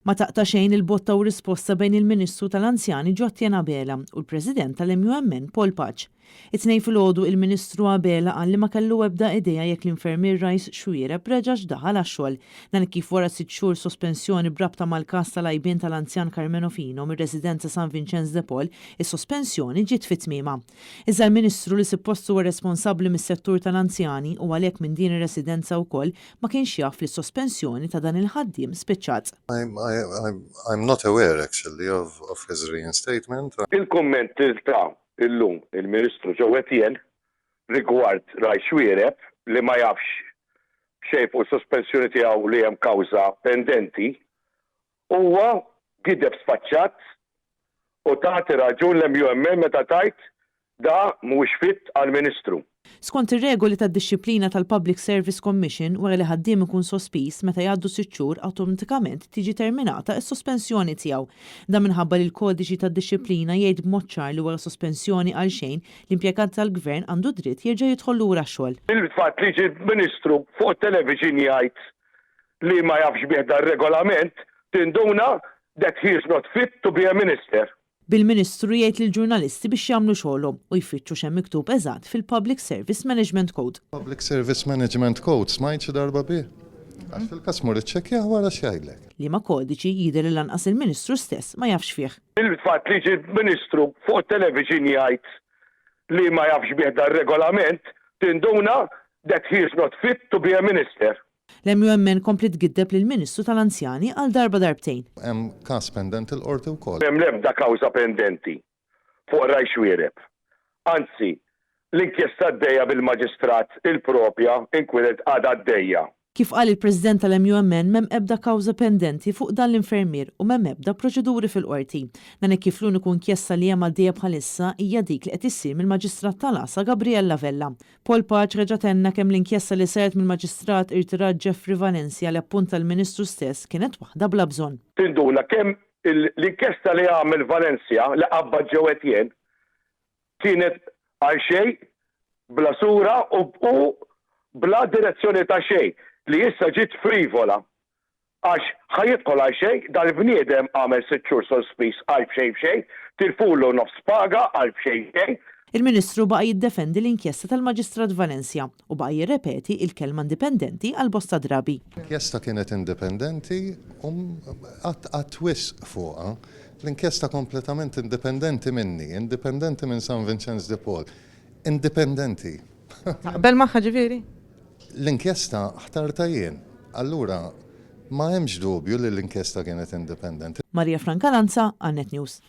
Ma taqta' xejn il-botta u risposta bejn il-Ministru tal-Anzjani Ġottjen Abela u l-President tal-MUMN Paul Paċ. It-tnejn filgħodu il-Ministru Abela qal li ma kellu ebda idea jekk l-infermier Rajs Xwiereb reġax daħal għax-xogħol. Dan kif wara 6 xhur sospensjoni brabta mal-każ tal-għajbien tal-Anzjan Carmelo Fino mir-Residenza San Vincenz de Paul, is-sospensjoni ġiet fit-tmiema. Iżda l-Ministru li suppost huwa responsabbli mis-settur tal-anzjani u għalhekk minn din ir-residenza wkoll ma kienx jaf li s-sospensjoni ta' dan il-ħaddiem spiċċat. I'm not aware actually of his reinstatement. Il-komment ta' illum il-Ministru Ġottjen rigward Rajs Xwiereb li ma jafx xejn fuq sospensjoni tiegħu li hemm kawża pendenti huwa gideb sfaċċat u tagħti raġun l-MUMN meta tajt da mhuwiex fit għall-Ministru. Skont ir-regoli tad-dixxilpina tal-Public Service Commission wara li ħaddiem ikun sospiż meta jgħaddu 6 xhur awtomatikament tiġi terminata s-sospensjoni tiegħu. Dan minħabba li l-kodiċi tad-dixxilpina jgħid b'mod ċar li wara sospensjoni għal xejn l-impjegat tal-Gvern għandu dritt jerġa' jidħol lura x-xogħol. Il-fatt li ġie l-Ministru fuq television jgħid li ma jafx bih dar-regolament tinduna that he is not fit to be a minister. Bil-Ministru jgħid lill-ġurnalisti biex jagħmlu xogħolhom u jfittxu x'hemm miktub eżatt fil-Public Service Management Code. Public Service Management Code smajt xi darba bih. Għax fil-każ mur iċċekkjah wara x'jgħidlek. Li ma kodiċi jidher li lanqas il-Ministru stess ma jafx fih. Il-fatt li ġie l-Ministru fuq television jgħid li ma jafx bih dar-regolament tinduna that he is not fit to be a minister. L-MUMN kompli tgiddeb lill-Ministru tal-Anzjani għal darba darbtejn. Hemm każ pendenti l-qorti wkoll. Hemm l-ebda kawża pendenti fuq Rajs Xwiereb. Anzi, l-inkjesta għaddejja bil-Maġistrat il-propja inkwedet għadha għaddejja. Kif qal il-President tal-MUMN m'hemm ebda kawża pendenti fuq dan l-infermier u m'hemm ebda proċeduri fil-qorti. Dan kif l-uniku inkjesta li hemm għaddejja bħalissa hija dik li qed issir mill-Maġistrat tal-Aqsa Gabriella Vella. Paul Paċ reġa' tenna kemm l-inkjesta li saret mill-Maġistrat irtirat Jeffrey Valencia li appunta l-Ministru stess kienet waħda bla bżonn. Tinduna kemm l-inkjesta li għamel Valencia li qabba Ġottjen kienet għal xejn bla sura u bla direzzjoni ta' xejn. Li issa ġiet frivola għax ħajidħol għal xejn dal-bniedem għamel 6 xhur sospiż għal xejn tirfulu nofs paga għal xejn. Il-Ministru baqa' jiddefendi l-inkjesta tal-Maġistrat Valencia u baqa' jirrepeti il-kelma indipendenti għal bosta drabi. L-inkjesta kienet indipendenti u qatt wisq fuqha. L-inkjesta kompletament indipendenti minni, indipendenti minn San Vincenz de Paul. Indipendenti. Taqbel magħha ġifieri? L-inkjesta ħtarta jien. Allura ma hemmx dubju li l-inkjesta kienet indipendenti. Marija Franca Lanza, Annet News.